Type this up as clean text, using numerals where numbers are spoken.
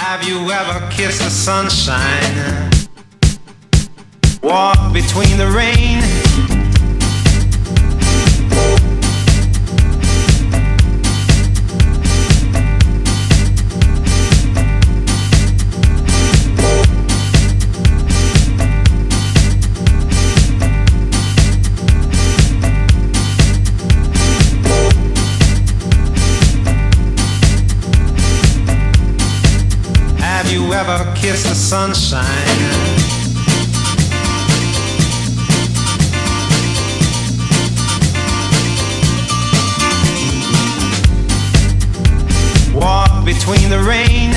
Have you ever kissed the sunshine? Walk between the rain. Have you ever kissed the sunshine? Walk between the rain.